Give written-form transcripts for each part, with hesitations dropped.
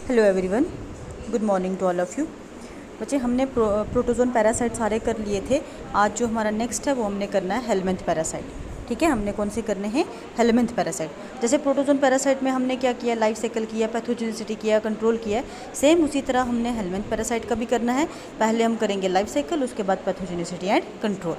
Hello everyone, good morning to all of you. बच्चे, हमने protozoan parasite सारे कर लिए थे। आज जो हमारा नेक्स्ट है वो हमने करना है हेलमिंथ पैरासाइट। ठीक है, हमने कौन से करने हैं? Helminth parasite. जैसे प्रोटोजोन पैरासाइट में हमने क्या किया, लाइफ साइकिल किया, पैथोजेनिसिटी किया, कंट्रोल किया, सेम उसी तरह हमने हेलमिंथ पैरासाइट का भी करना है। पहले हम करेंगे लाइफ साइकिल, उसके बाद पैथोजेनिसिटी एंड कंट्रोल।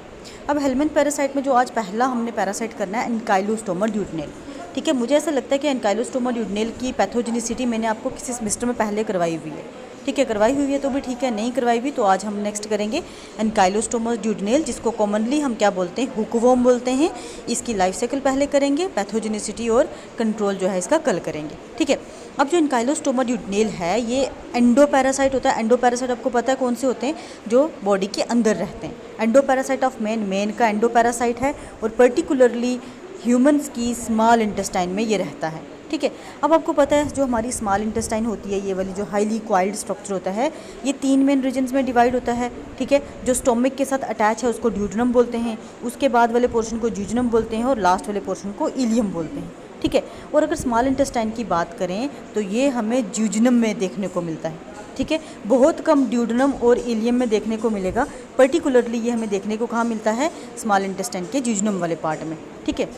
अब हेलमिंथ पैरासाइट में जो आज पहला हमने पैरासाइट करना है एनकाइलोस्टोमा ड्यूटेनेल। ठीक है, मुझे ऐसा लगता है कि एनकाइलोस्टोमा ड्यूटेनेल की पैथोजेनिसिटी मैंने आपको किसी सेमेस्टर में पहले करवाई हुई है। ठीक है, करवाई हुई है तो भी ठीक है, नहीं करवाई हुई तो आज हम नेक्स्ट करेंगे एनकाइलोस्टोमा ड्यूटेनेल, जिसको कॉमनली हम क्या बोलते हैं? हुकवॉर्म बोलते हैं। इसकी लाइफ साइकिल पहले करेंगे, पैथोजेनिसिटी और कंट्रोल जो है इसका कल करेंगे। ठीक है, अब जो एनकाइलोस्टोमा ड्यूटेनेल है ये एंडोपैरासाइट होता है। एंडोपैरासाइट आपको पता है कौन से होते हैं? जो बॉडी के अंदर रहते हैं। एंडोपैरासाइट ऑफ मेन का एंडोपैरासाइट है और पर्टिकुलरली ह्यूमंस की स्मॉल इंटेस्टाइन में ये रहता है। ठीक है, अब आपको पता है जो हमारी स्मॉल इंटेस्टाइन होती है, ये वाली जो हाईली क्वाइल्ड स्ट्रक्चर होता है, ये 3 मेन रीजन्स में डिवाइड होता है। ठीक है, जो स्टोमिक के साथ अटैच है उसको ड्यूडेनम बोलते हैं, उसके बाद वाले पोर्शन को ज्यूजेनम बोलते हैं और लास्ट वाले पोर्शन को इलियम बोलते हैं। ठीक है, और अगर स्मॉल इंटेस्टाइन की बात करें तो ये हमें ज्यूजेनम में देखने को मिलता है। ठीक है, बहुत कम ड्यूडेनम और इलियम में देखने को मिलेगा। पर्टिकुलरली ये हमें देखने को कहाँ मिलता है? स्मॉल इंटेस्टाइन के ज्यूजेनम वाले पार्ट में। ठीक है,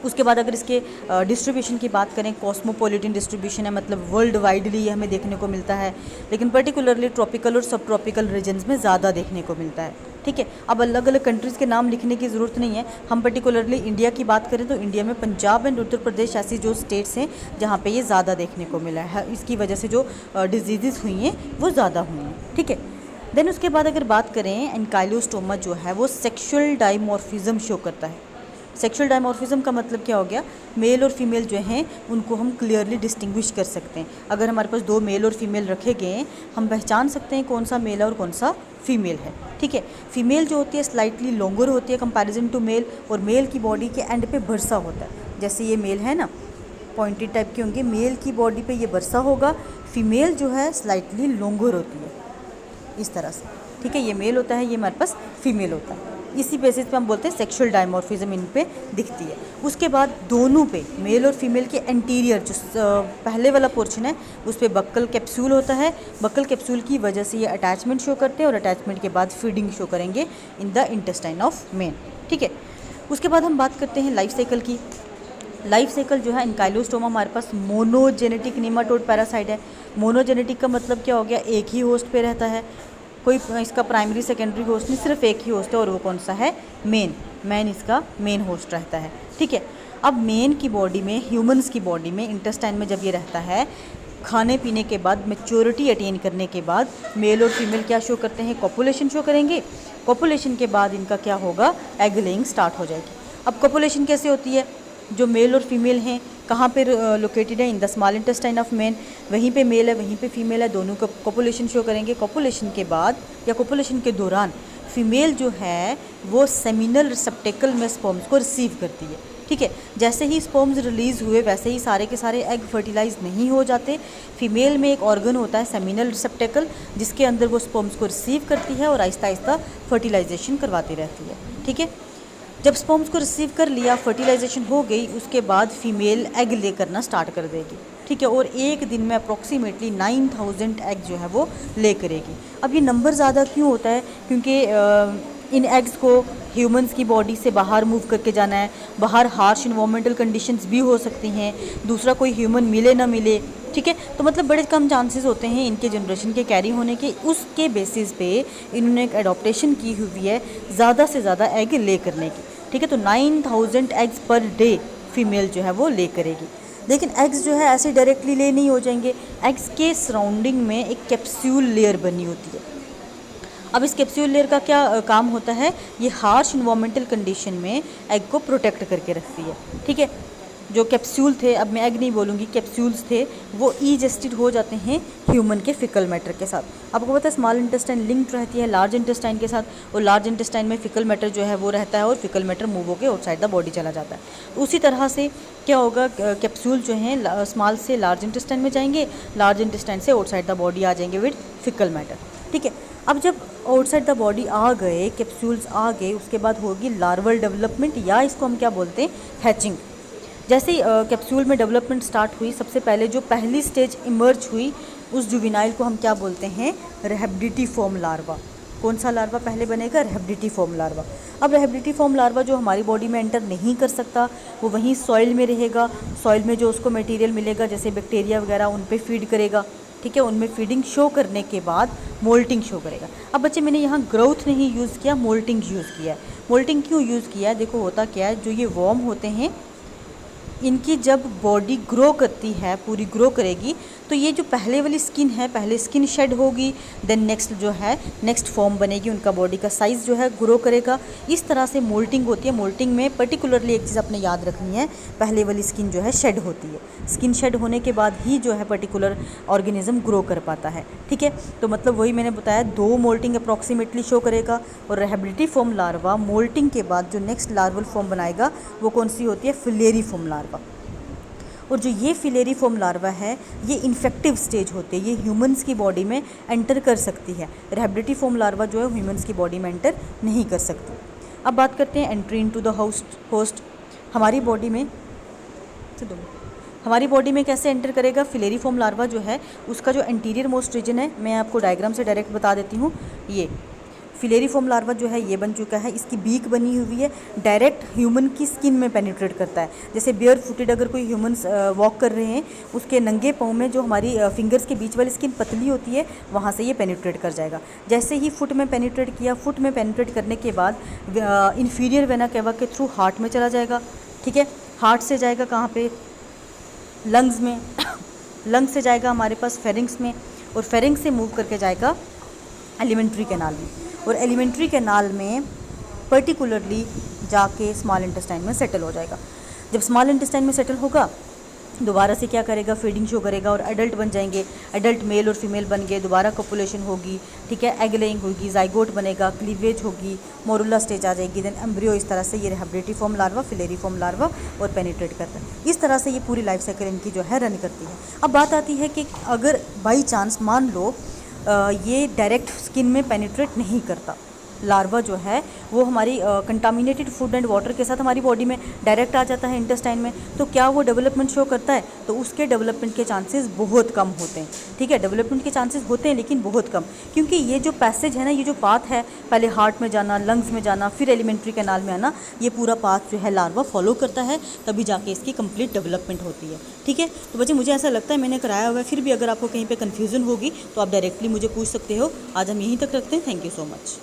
उसके बाद अगर इसके डिस्ट्रीब्यूशन की बात करें, कॉस्मोपॉलिटन डिस्ट्रीब्यूशन है, मतलब वर्ल्ड वाइडली ये हमें देखने को मिलता है, लेकिन पर्टिकुलरली ट्रॉपिकल और सब ट्रॉपिकल रीजन्स में ज़्यादा देखने को मिलता है। ठीक है, अब अलग अलग कंट्रीज़ के नाम लिखने की ज़रूरत नहीं है। हम पर्टिकुलरली इंडिया की बात करें तो इंडिया में पंजाब एंड उत्तर प्रदेश ऐसी जो स्टेट्स हैं जहाँ पे ये ज़्यादा देखने को मिला है। इसकी वजह से जो डिजीज़ हुई हैं वो ज़्यादा हुई हैं। ठीक है, देन उसके बाद अगर बात करें, एनकाइलोस्टोमा जो है वो सेक्शुअल डाइमॉर्फिज्म शो करता है। सेक्शुअल डायमॉर्फिज्म का मतलब क्या हो गया? मेल और फीमेल जो हैं उनको हम क्लियरली डिस्टिंग्विश कर सकते हैं। अगर हमारे पास 2 मेल और फीमेल रखे गए हैं, हम पहचान सकते हैं कौन सा मेल है और कौन सा फीमेल है। ठीक है, फीमेल जो होती है स्लाइटली लॉन्गर होती है कंपैरिजन टू मेल, और मेल की बॉडी के एंड पे बरसा होता है। जैसे ये मेल है ना, पॉइंटेड टाइप के होंगे, मेल की बॉडी पे ये बरसा होगा, फीमेल जो है स्लाइटली लॉन्गर होती है इस तरह से। ठीक है, ये मेल होता है, ये हमारे पास फीमेल होता है। इसी बेसिस पे हम बोलते हैं सेक्सुअल डायमॉर्फिज्म इन पे दिखती है। उसके बाद दोनों पे, मेल और फीमेल के एंटीरियर जो पहले वाला पोर्शन है उस पर बक्कल कैप्सूल होता है। बक्कल कैप्सूल की वजह से ये अटैचमेंट शो करते हैं और अटैचमेंट के बाद फीडिंग शो करेंगे in the intestine of main. ठीक है, उसके बाद हम बात करते हैं लाइफ साइकिल की। लाइफ साइकिल जो है एनकाइलोस्टोमा हमारे पास मोनोजेनेटिक निमाटोड पैरासाइट है। मोनोजेनेटिक का मतलब क्या हो गया? एक ही होस्ट पे रहता है, कोई इसका प्राइमरी सेकेंडरी होस्ट नहीं, सिर्फ एक ही होस्ट है और वो कौन सा है? मेन इसका मेन होस्ट रहता है। ठीक है, अब मेन की बॉडी में, ह्यूमंस की बॉडी में, इंटेस्टाइन में जब ये रहता है, खाने पीने के बाद, मैच्योरिटी अटेन करने के बाद मेल और फीमेल क्या शो करते हैं? कॉपुलेशन शो करेंगे। कॉपुलेशन के बाद इनका क्या होगा? एग लेइंग स्टार्ट हो जाएगी। अब कॉपुलेशन कैसे होती है? जो मेल और फीमेल हैं कहाँ पे लोकेटेड है? In the small intestine of main. वहीं पे मेल है, वहीं पे फीमेल है, दोनों को कॉपुलेशन शो करेंगे। कॉपुलेशन के बाद या कॉपुलेशन के दौरान फीमेल जो है वो सेमिनल रिसेप्टेकल में स्पर्म्स को रिसीव करती है। ठीक है, जैसे ही स्पर्म्स रिलीज़ हुए वैसे ही सारे के सारे एग फर्टिलाइज नहीं हो जाते। फीमेल में एक ऑर्गन होता है सेमिनल रिसेप्टेकल, जिसके अंदर वो स्पर्म्स को रिसीव करती है और आहिस्ता आहिस्ता फर्टिलाइजेशन करवाती रहती है। ठीक है, जब स्पर्म्स को रिसीव कर लिया, फर्टिलाइजेशन हो गई, उसके बाद फीमेल एग ले करना स्टार्ट कर देगी। ठीक है, और एक दिन में अप्रॉक्सीमेटली 9000 एग जो है वो ले करेगी। अब ये नंबर ज़्यादा क्यों होता है? क्योंकि इन एग्स को ह्यूमंस की बॉडी से बाहर मूव करके जाना है। बाहर हार्श इन्वायरमेंटल कंडीशंस भी हो सकती हैं, दूसरा कोई ह्यूमन मिले ना मिले। ठीक है, तो मतलब बड़े कम चांसेस होते हैं इनके जनरेशन के कैरी होने के। उसके बेसिस पे इन्होंने एक एडॉप्टेशन की हुई है ज़्यादा से ज़्यादा एग ले करने की। ठीक है, तो 9000 एग्स पर डे फीमेल जो है वो ले करेगी। लेकिन एग्स जो है ऐसे डायरेक्टली ले नहीं हो जाएंगे। एग्स के सराउंडिंग में एक कैप्सूल लेयर बनी होती है। अब इस कैप्सूल लेयर का क्या काम होता है? ये हार्श इन्वायरमेंटल कंडीशन में एग को प्रोटेक्ट करके रखती है। ठीक है, जो कैप्सूल थे, अब मैं एग नहीं बोलूँगी, कैप्सूल्स थे, वो ईजेस्टेड हो जाते हैं ह्यूमन के फिकल मैटर के साथ। आपको पता है स्मॉल इंटेस्टाइन लिंक्ड रहती है लार्ज इंटेस्टाइन के साथ, और लार्ज इंटेस्टाइन में फिकल मैटर जो है वो रहता है और फिकल मैटर मूव होकर आउटसाइड द बॉडी चला जाता है। उसी तरह से क्या होगा? कैप्सूल जो हैं स्मॉल से लार्ज इंटेस्टाइन में जाएंगे, लार्ज इंटेस्टाइन से आउटसाइड द बॉडी आ जाएंगे विद फिकल मैटर। ठीक है, अब जब आउटसाइड द बॉडी आ गए, कैप्सूल्स आ गए, उसके बाद होगी लार्वल डेवलपमेंट, या इसको हम क्या बोलते हैं? हैचिंग। जैसे ही कैप्सूल में डेवलपमेंट स्टार्ट हुई, सबसे पहले जो पहली स्टेज इमर्ज हुई उस जुविनाइल को हम क्या बोलते हैं, रैबिडिटिफॉर्म लार्वा। कौन सा लार्वा पहले बनेगा, रैबिडिटिफॉर्म लार्वा। अब रैबिडिटिफॉर्म लार्वा जो हमारी बॉडी में एंटर नहीं कर सकता, वो वहीं सॉइल में रहेगा। सॉइल में जो उसको मटेरियल मिलेगा जैसे बैक्टीरिया वगैरह, उन पे फीड करेगा, ठीक है। उनमें फीडिंग शो करने के बाद मोल्टिंग शो करेगा। अब बच्चे मैंने यहाँ ग्रोथ नहीं यूज़ किया, मोल्टिंग यूज़ किया है। मोल्टिंग क्यों यूज़ किया है, देखो होता क्या है, जो ये वॉर्म होते हैं इनकी जब बॉडी ग्रो करती है, पूरी ग्रो करेगी, तो ये जो पहले वाली स्किन है, पहले स्किन शेड होगी, देन नेक्स्ट जो है नेक्स्ट फॉर्म बनेगी, उनका बॉडी का साइज़ जो है ग्रो करेगा। इस तरह से मोल्टिंग होती है। मोल्टिंग में पर्टिकुलरली एक चीज़ आपने याद रखनी है, पहले वाली स्किन जो है शेड होती है। स्किन शेड होने के बाद ही जो है पर्टिकुलर ऑर्गेनिज्म ग्रो कर पाता है, ठीक है। तो मतलब वही मैंने बताया, 2 मोल्टिंग अप्रॉक्सीमेटली शो करेगा। और रैबिडिटिफॉर्म लार्वा मोल्टिंग के बाद जो नेक्स्ट लार्वल फॉर्म बनाएगा वो कौन सी होती है, फिलेरिफॉर्म लार्वा। और जो ये फिलेरिफॉर्म लार्वा है ये इन्फेक्टिव स्टेज होती है, ये ह्यूमंस की बॉडी में एंटर कर सकती है। रैबिडिटिफॉर्म लार्वा जो है ह्यूमंस की बॉडी में एंटर नहीं कर सकती। अब बात करते हैं एंट्री इनटू द होस्ट। हमारी बॉडी में कैसे एंटर करेगा फिलेरिफॉर्म लार्वा जो है, उसका जो एंटीरियर मोस्ट रीजन है, मैं आपको डायग्राम से डायरेक्ट बता देती हूँ। ये फिलेरिफॉर्म लार्वा जो है ये बन चुका है, इसकी बीक बनी हुई है, डायरेक्ट ह्यूमन की स्किन में पेनिट्रेट करता है। जैसे बेयर फुटेड अगर कोई ह्यूमंस वॉक कर रहे हैं, उसके नंगे पाँव में जो हमारी फिंगर्स के बीच वाली स्किन पतली होती है, वहाँ से ये पेनिट्रेट कर जाएगा। जैसे ही फुट में पेनिट्रेट किया, फुट में पेनिट्रेट करने के बाद इन्फीरियर वेना केवा के थ्रू हार्ट में चला जाएगा, ठीक है। हार्ट से जाएगा कहाँ पे, लंग्स में लंग्स से जाएगा हमारे पास फेरिंग्स में, और फेरिंग्स से मूव करके जाएगा एलिमेंट्री कैनाल में, और एलिमेंट्री कैनाल में पर्टिकुलरली जाके स्मॉल इंटेस्टाइन में सेटल हो जाएगा। जब स्मॉल इंटेस्टाइन में सेटल होगा, दोबारा से क्या करेगा, फीडिंग शो करेगा और एडल्ट बन जाएंगे। एडल्ट मेल और फीमेल बन गए, दोबारा कॉपुलेशन होगी, ठीक है। एग लेइंग होगी, जाइगोट बनेगा, क्लीवेज होगी, मोरुला स्टेज आ जाएगी, देन एम्ब्रियो। इस तरह से ये रैबिडिटिफॉर्म लार्वा, फिलेरिफॉर्म लार्वा और पेनिट्रेट करता है। इस तरह से ये पूरी लाइफ साइकिल इनकी जो है रन करती है। अब बात आती है कि अगर बाई चांस मान लो ये डायरेक्ट स्किन में पेनिट्रेट नहीं करता, लार्वा जो है वो हमारी कंटामिनेटेड फूड एंड वाटर के साथ हमारी बॉडी में डायरेक्ट आ जाता है इंटेस्टाइन में, तो क्या वो डेवलपमेंट शो करता है, तो उसके डेवलपमेंट के चांसेस बहुत कम होते हैं, ठीक है। डेवलपमेंट के चांसेस होते हैं लेकिन बहुत कम, क्योंकि ये जो पैसेज है ना, ये जो पाथ है, पहले हार्ट में जाना, लंग्स में जाना, फिर एलिमेंट्री कैनाल में आना, ये पूरा पाथ जो है लार्वा फॉलो करता है, तभी जाके इसकी कंप्लीट डेवलपमेंट होती है, ठीक है। तो बच्चे मुझे ऐसा लगता है मैंने कराया हुआ है, फिर भी अगर आपको कहीं पर कन्फ्यूज़न होगी तो आप डायरेक्टली मुझे पूछ सकते हो। आज हम यहीं तक रखते हैं। Thank you so much.